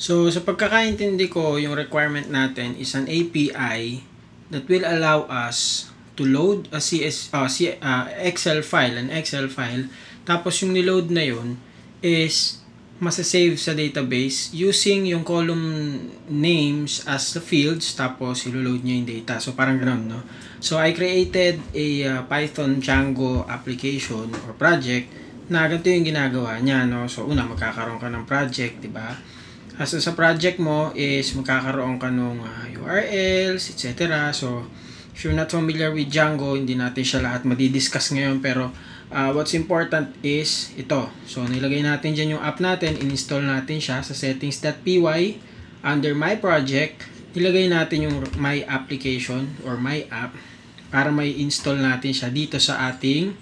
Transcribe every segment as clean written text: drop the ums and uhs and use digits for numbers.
So, sa pagkakaintindi ko, yung requirement natin is an API that will allow us to load a Excel file, an Excel file. Tapos yung niload na yun is masasave sa database using yung column names as the fields, tapos iloload niya yung data. So, parang ganun, no? So, I created a Python Django application or project na ganito yung ginagawa niya, no? So, una, magkakaroon ka ng project, di ba? So, sa project mo is magkakaroon ka ng URLs, etc. So, if you're not familiar with Django, hindi natin siya lahat madidiscuss ngayon, pero what's important is ito. So, nilagay natin dyan yung app natin, in-install natin siya sa settings.py. Under my project, nilagay natin yung my application or my app para may install natin siya dito sa ating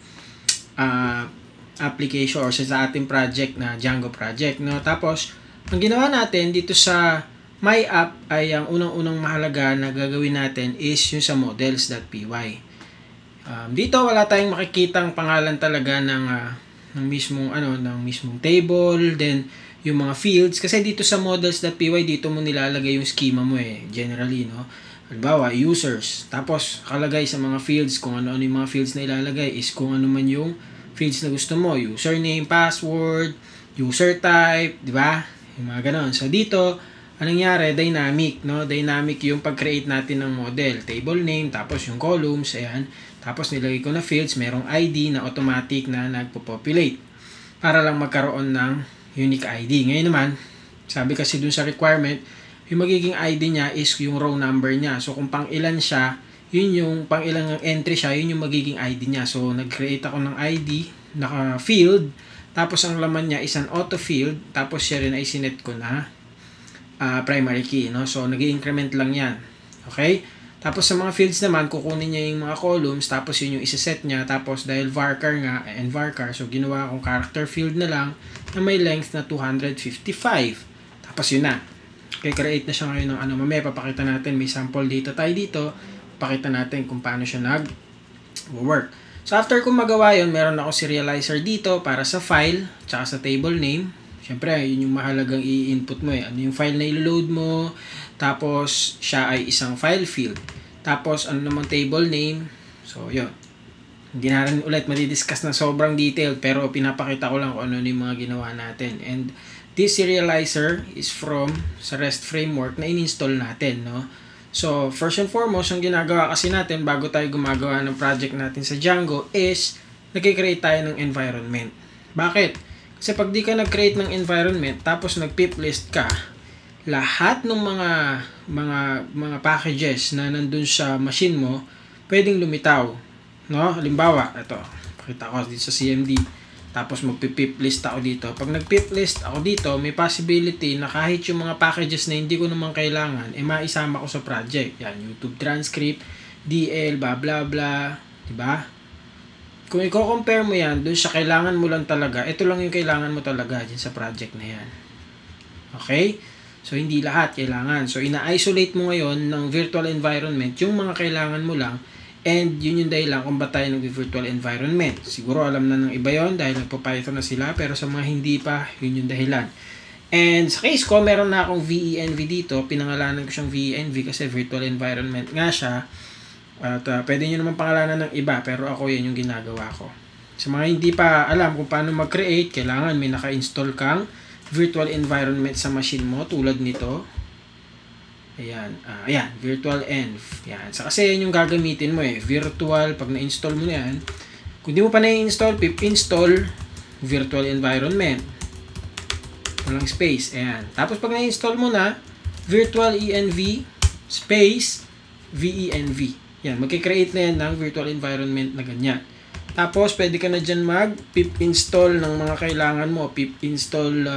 application or sa ating project na Django project, no? Tapos, ang ginawa natin dito sa my app ay ang unang-unang mahalaga na gagawin natin is yung sa models.py. Dito wala tayong makikitang pangalan talaga ng mismong table, then yung mga fields, kasi dito sa models.py dito mo nilalagay yung schema mo generally, no? Halimbawa, users. Tapos kalagay sa mga fields kung ano yung mga fields na ilalagay is kung ano man yung fields na gusto mo, username, password, user type, di ba? Yung mga ganon. So, dito, anong nangyari? Dynamic, no? Dynamic yung pag-create natin ng model. Table name, tapos yung columns, ayan. Tapos, nilagay ko na fields, merong ID na automatic na nagpo-populate. Para lang magkaroon ng unique ID. Ngayon naman, sabi kasi dun sa requirement, yung magiging ID niya is yung row number niya. So, kung pang ilan siya, yun yung pang ilang entry siya, yun yung magiging ID niya. So, nag-create ako ng ID, naka-field, tapos ang laman niya is an auto field, tapos siya rin ay sinet ko na primary key, no? So nag-i-increment lang yan. Okay? Tapos sa mga fields naman, kukunin niya yung mga columns, tapos yun yung isa-set niya, tapos dahil varchar nga, and varchar, so ginawa akong character field na lang na may length na 255. Tapos yun na. Okay, create na siya ngayon ng mamaya papakita natin, may sample data tayo dito, pakita natin kung paano siya nag-work. So, after kong magawa yun, meron ako serializer dito para sa file, tsaka sa table name. Siyempre, yun yung mahalagang i-input mo Ano yung file na i-load mo, tapos siya ay isang file field. Tapos, ano namang table name. So, yun. Hindi na rin ulit madidiscuss na sobrang detailed, pero pinapakita ko lang kung ano yung mga ginawa natin. And this serializer is from sa REST framework na in-install natin, no? So, first and foremost, ang ginagawa kasi natin bago tayo gumagawa ng project natin sa Django is nag-create tayo ng environment. Bakit? Kasi pag di ka nag-create ng environment tapos nag-pip list ka, lahat ng mga packages na nandun sa machine mo, pwedeng lumitaw. No? Halimbawa, ito, pakita ko dito sa CMD. Tapos magpipip list ako dito. Pag nagpip list ako dito, may possibility na kahit yung mga packages na hindi ko naman kailangan, maisama ko sa project. Yan, YouTube transcript, DL, blah blah blah. Diba? Kung i-compare mo yan, dun sa kailangan mo lang talaga, ito lang yung kailangan mo talaga dyan sa project na yan. Okay? So, hindi lahat kailangan. So, ina-isolate mo ngayon ng virtual environment yung mga kailangan mo lang. And yun yung dahilan kung ba't tayo nag-virtual environment. Siguro alam na ng iba yon dahil nagpa-Python na sila, pero sa mga hindi pa, yun yung dahilan. And sa case ko, meron na akong VENV dito. Pinangalanan ko siyang VENV kasi virtual environment nga siya. At pwede nyo naman pangalanan ng iba, pero ako yan yung ginagawa ko. Sa mga hindi pa alam kung paano mag-create, kailangan may naka-install kang virtual environment sa machine mo tulad nito. Ayan, ayan, virtual env. Yan. So, kasi yan yung gagamitin mo virtual, pag na-install mo na yan, kung di mo pa na-install, pip install virtual environment. Walang space. Ayan. Tapos pag na-install mo na, virtual env space venv. Yan, magkikreate na yan ng virtual environment na ganyan. Tapos, pwede ka na dyan mag-pip install ng mga kailangan mo. Pip install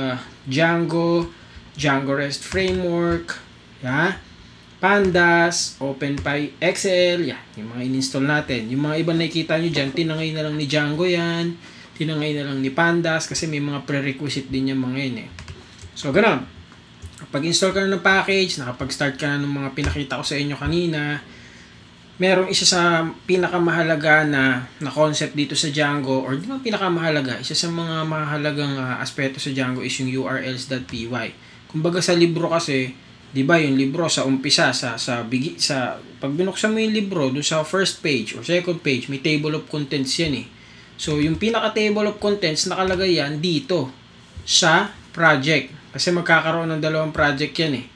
Django, Django REST Framework, Pandas, OpenPyXL, yung mga in-install natin. Yung mga ibang nakikita nyo dyan, tinangay na lang ni Django yan, tinangay na lang ni Pandas, kasi may mga prerequisite din yung mga yun So, ganun. Pag-install ka na ng package, nakapag-start ka na ng mga pinakita ko sa inyo kanina, merong isa sa pinakamahalaga na concept dito sa Django, or di ba pinakamahalaga, isa sa mga mahalagang aspeto sa Django is yung urls.py. Kumbaga sa libro kasi, 'di ba, yung libro sa umpisa sa pag binuksan mo yung libro do sa first page or second page, may table of contents yan eh. So yung pinaka table of contents nakalagay yan dito sa project kasi magkakaroon ng dalawang project yan eh.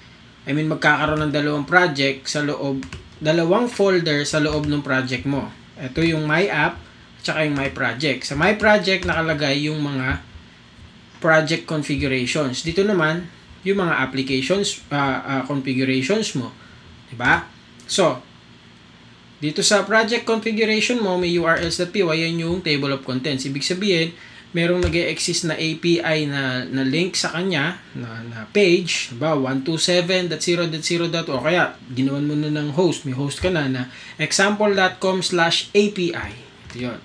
Magkakaroon ng dalawang project sa loob, dalawang folder sa loob ng project mo. Ito yung My App tsaka yung My Project. Sa My Project nakalagay yung mga project configurations. Dito naman yung mga applications configurations mo, 'di ba? So, dito sa project configuration mo may urls.py, yan yung table of contents. Ibig sabihin, merong nag-e-exist na API na link sa kanya na page, ba 127.0.0. O kaya ginawan mo na ng host, may host ka na example.com/API. Ito 'yon.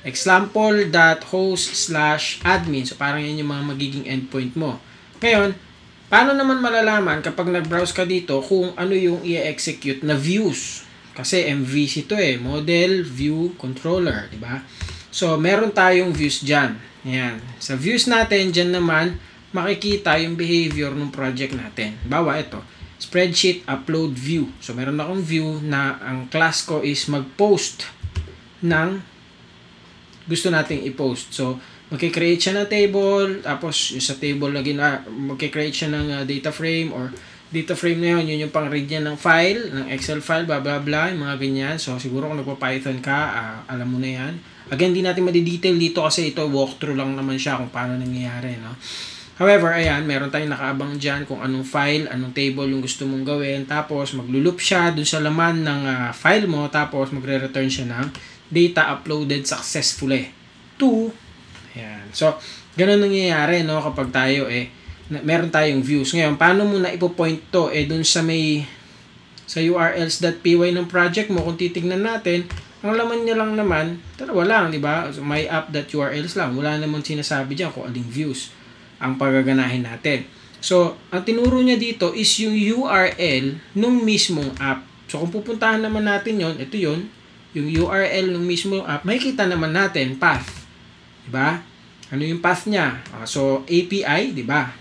example.host/admin. So parang yan yung mga magiging endpoint mo. Ngayon, paano naman malalaman kapag nag-browse ka dito kung ano yung i-execute na views? Kasi MVC to eh, Model View Controller, di ba? So meron tayong views diyan. Ayan. Sa views natin, diyan naman makikita yung behavior ng project natin. Bawa ito, spreadsheet upload view. So meron akong view na ang class ko is mag-post ng gusto nating i-post. So, magkikreate siya ng table, tapos yung sa table lagi na magkikreate siya ng data frame or data frame na yun yung pang-read niya ng file, ng Excel file, blah blah blah, yung mga ganyan. So, siguro kung nagpa-Python ka, alam mo na yan. Again, hindi natin madidetail dito kasi ito walkthrough lang naman siya kung paano nangyayari, no? However, ayan, meron tayong nakaabang dyan kung anong file, anong table yung gusto mong gawin. Tapos, maglo-loop siya dun sa laman ng file mo. Tapos, magre-return siya ng data uploaded successfully to. Ayan. So, ganun nangyayari, no? Kapag tayo, meron tayong views. Ngayon, paano mo na ipo-point to? Dun sa sa urls.py ng project mo, kung titignan natin, ang laman niya lang naman, dalawa lang, di ba? So, myapp.urls lang. Wala naman sinasabi dyan kung aling views ang pagaganahin natin. So, ang tinuro niya dito is yung URL nung mismong app. So, kung pupuntahan naman natin yon, ito yon, yung URL ng mismong app, makikita naman natin path. Diba? Ano yung path niya? So, API, diba?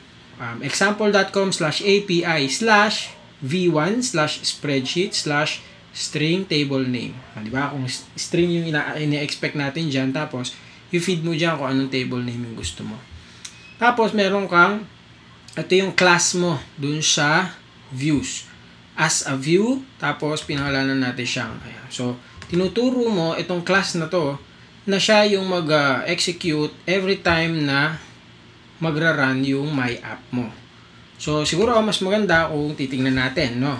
example.com/api/v1/spreadsheet/string table name. Diba? Kung string yung ina-expect natin dyan, tapos, i-feed mo dyan kung anong table name yung gusto mo. Tapos, meron kang, ito yung class mo dun sa views. As a view, tapos, pinangalanan natin siyang. So, tinuturo mo itong class na to na siya yung mag-execute every time na magra-run yung My App mo. So, siguro mas maganda kung titingnan natin, no?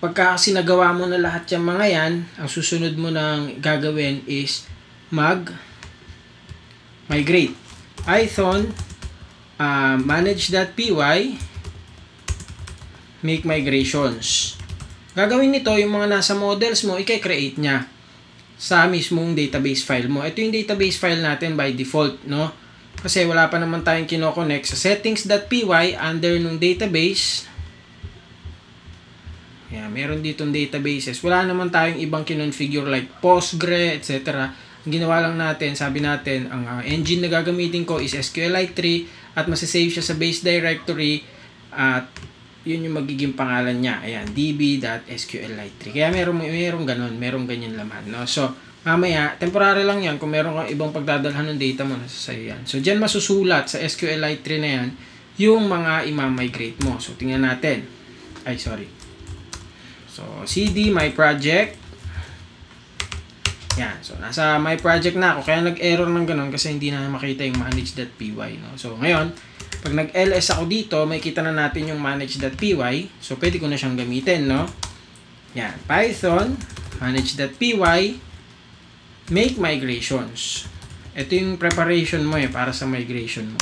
Pagka sinagawa mo na lahat yung mga yan, ang susunod mo nang gagawin is migrate. Python manage.py make migrations. Gagawin nito, yung mga nasa models mo, i-create niya sa mismong database file mo. Ito yung database file natin by default, no? Kasi wala pa naman tayong kinoconnect sa settings.py under nung database. Meron ditong databases. Wala naman tayong ibang kinonfigure like Postgre, etc. Ang ginawa lang natin, sabi natin, ang engine na gagamitin ko is SQLite 3 at masasave siya sa base directory at yun yung magiging pangalan niya. Ayan, db.sqlite3. Kaya merong ganun, merong ganyan laman, no? So, mamaya, temporary lang yan. Kung meron kang ibang pagdadalhan ng data mo, nasa sa'yo yan. So, dyan masusulat sa SQLite3 na yan, yung mga imamigrate mo. So, tingnan natin. So, cd my project. Yan. So, nasa my project na ako. Kaya nag-error ng ganun kasi hindi na makita yung manage.py, no? So, ngayon, pag nag-ls ako dito, makikita na natin yung manage.py. So, pwede ko na siyang gamitin, no? Yan. Python, manage.py, make migrations. Ito yung preparation mo para sa migration mo.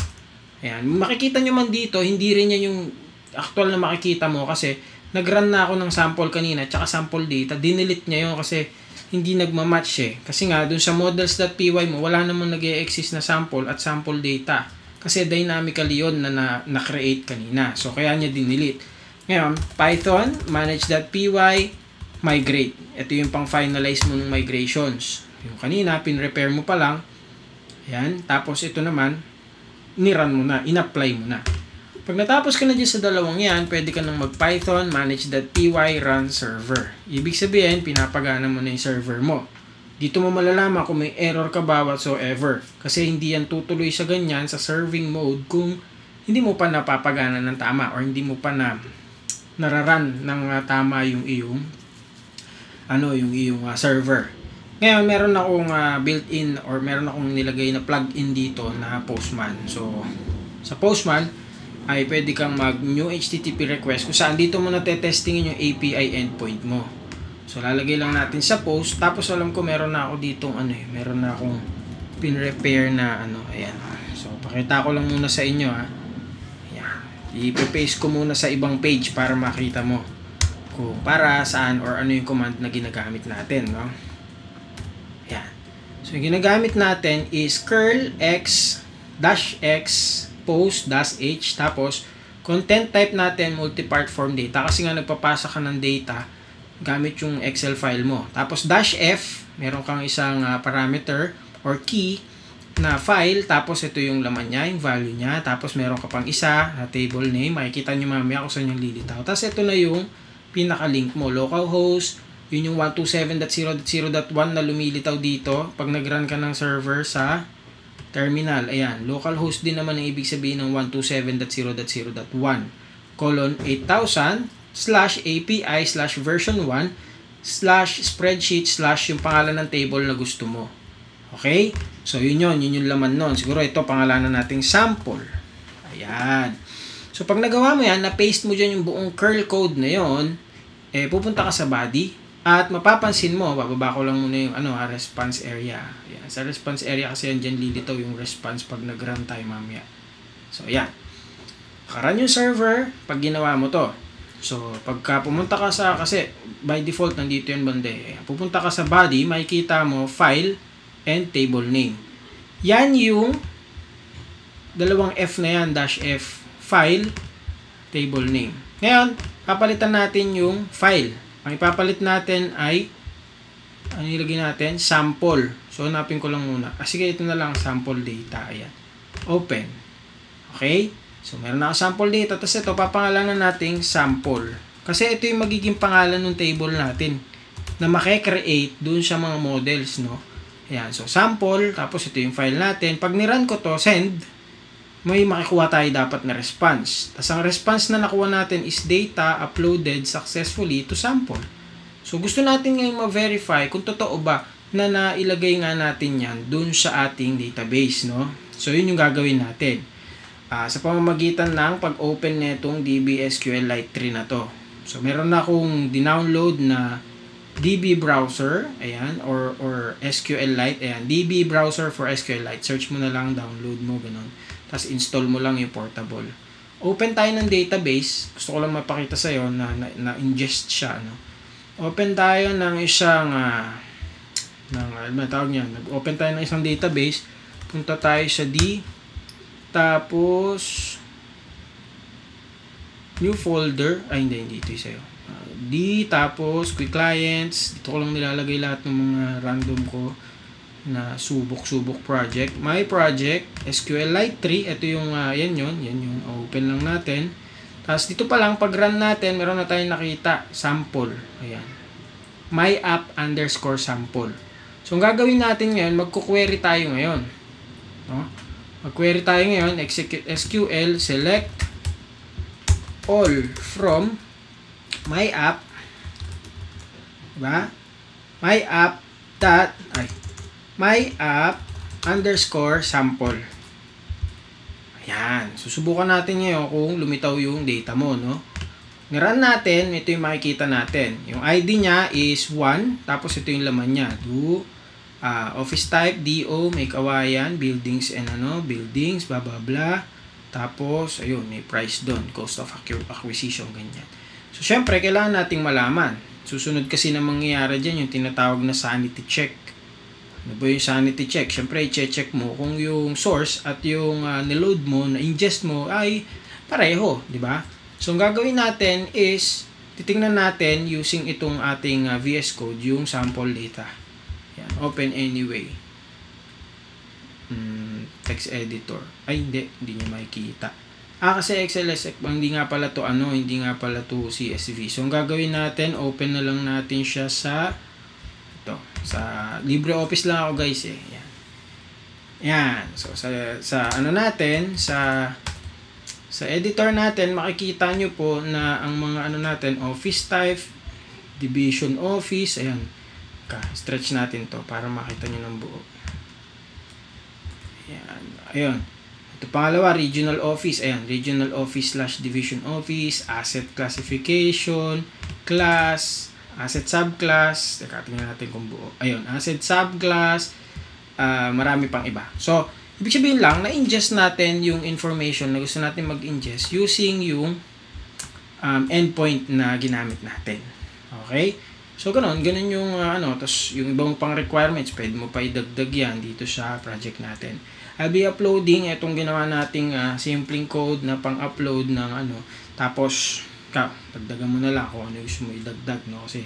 Ayan. Makikita nyo man dito, hindi rin yan yung actual na makikita mo kasi nag-run na ako ng sample kanina tsaka sample data. Dinelete niya yun kasi hindi nagmamatch Kasi nga, dun sa models.py mo, wala namang nag-e-exist na sample at sample data. Kasi dynamically yun na na-create kanina. So, kaya niya dinelete. Ngayon, Python, manage.py, migrate. Ito yung pang-finalize mo ng migrations. Yung kanina, pin-repair mo pa lang. Ayan. Tapos, ito naman, ni-run mo na, in-apply mo na. Pag natapos ka na dyan sa dalawang yan, pwede ka nang mag-python manage.py run server. Ibig sabihin, pinapagana mo na yung server mo. Dito mo malalaman kung may error ka ba whatsoever. Kasi hindi yan tutuloy sa ganyan sa serving mode kung hindi mo pa napapagana ng tama or hindi mo pa nararan ng tama yung iyong server. Ngayon, meron akong built-in or meron akong nilagay na plug-in dito na Postman. So, sa Postman, ay pwede kang mag-new HTTP request kung saan dito mo natetestingin yung API endpoint mo. So, lalagay lang natin sa post. Tapos, alam ko meron na ako ditong meron na akong pin-repair na ayan. So, pakita ko lang muna sa inyo Ayan. I-paste ko muna sa ibang page para makita mo kung para saan or ano yung command na ginagamit natin, no? Ayan. So, yung ginagamit natin is curl x post-h tapos content type natin multi-part form data kasi nga nagpapasa ka ng data gamit yung Excel file mo. Tapos -f, meron kang isang parameter or key na file tapos ito yung laman niya, yung value niya. Tapos meron ka pang isa na table name, makikita niyo mamaya kung saan yung lilitaw. Tapos ito na yung pinaka-link mo, localhost, yun yung 127.0.0.1 na lumilitaw dito pag nag-run ka ng server sa terminal. Ayan, localhost din naman ang ibig sabihin ng 127.0.0.1 :API/version1/spreadsheet/ yung pangalan ng table na gusto mo. Okay? So, yun yung laman nun. Siguro ito, pangalanan nating sample. Ayan. So, pag nagawa mo yan, na-paste mo dyan yung buong curl code na yon, pupunta ka sa body. At mapapansin mo, bababa ko lang muna yung response area. Ayan. Sa response area kasi yan dyan lilitaw yung response pag nag-run tayo mamaya. So, ayan. Karan yung server pag ginawa mo to. So, pagka pumunta ka kasi by default nandito yung bande. Pupunta ka sa body, makikita mo file and table name. Yan yung dalawang F na yan, -F, file, table name. Ngayon, papalitan natin yung file. Ang ipapalit natin ay ilagay natin? Sample. So, hanapin ko lang muna. Sige, ito na lang, sample data. Ayan. Open. Okay? So, meron na ako sample data. Tapos ito, papangalanan natin sample. Kasi ito yung magiging pangalan ng table natin na makikreate dun sa mga models, no? Ayan. So, sample. Tapos ito yung file natin. Pag nirun ko to, send, may makikuha tayo dapat na response. Tapos ang response na nakuha natin is data uploaded successfully to sample. So gusto natin ngayon ma-verify kung totoo ba na nailagay nga natin yan dun sa ating database, no? So yun yung gagawin natin. Sa pamamagitan ng pag-open netong DB SQLite 3 na to. So meron na akong dinownload na DB browser, ayan, or SQLite, ayan, DB browser for SQLite. Search mo na lang, download mo, ganun. Tapos install mo lang yung portable. Open tayo ng database. Gusto ko lang mapakita sa iyo na ingest siya, no. Open tayo ng isang Nag-open tayo ng isang database. Punta tayo sa D. Tapos new folder. Hindi ito sa iyo. D, tapos quick clients. Dito ko lang nilalagay lahat ng mga random ko na subok project. My project, SQLite 3. Ito yung, yan yung open lang natin. Tapos dito pa lang, pag run natin, meron na tayong nakita, sample. Ayan. My app _sample. So, ang gagawin natin ngayon, magkuquery tayo ngayon. No? Mag-query tayo ngayon, execute SQL, select all from my app. Diba? My app _sample. Ayan. Susubukan natin ngayon kung lumitaw yung data mo, no? Nirun natin, ito yung makikita natin. Yung ID niya is 1, tapos ito yung laman niya. Office type, DO, may kawayan, buildings and buildings, blah blah blah. Tapos, ayun, may price doon, cost of acquisition, ganyan. So, syempre, kailangan nating malaman. Susunod kasi na mangyayari dyan, yung tinatawag na sanity check. Ano ba yung sanity check? Syempre, i-check mo kung yung source at yung niload mo, na-ingest mo, ay pareho, di ba? So, ang gagawin natin is, titingnan natin using itong ating VS Code, yung sample data. Yan, open anyway. Text editor. Ay, hindi niya makikita. Kasi XLS, hindi nga pala to CSV. So, ang gagawin natin, open na lang natin siya sa LibreOffice lang ako guys eh. Yan. So, sa editor natin, makikita nyo po na ang mga natin, office type, division office, ayan. Stretch natin to para makita nyo ng buo. Ayan. Ayun. Ito pangalawa, regional office. Ayan, regional office / division office, asset classification, class, asset subclass. Teka, tingnan natin kung buo. Ayun, asset subclass, marami pang iba. So, ibig sabihin lang, na-ingest natin yung information na gusto natin mag-ingest using yung endpoint na ginamit natin. Okay? So, ganun yung tapos yung ibang pang requirements, pwede mo pa idagdag yan dito sa project natin. I'll be uploading itong ginawa nating simpleng code na pang-upload ng tapos dagdagan mo na lang kung ano gusto mo idagdag, no? Kasi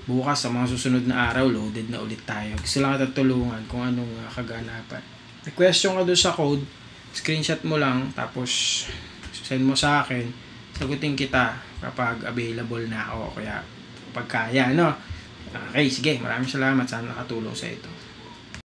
bukas sa mga susunod na araw, loaded na ulit tayo. Gusto lang kita tulungan kung anong kaganapan. May question ka doon sa code, screenshot mo lang, tapos send mo sa akin, sagutin kita kapag available na ako, kaya pag kaya, no? Okay, sige, maraming salamat, sana nakatulong sa ito.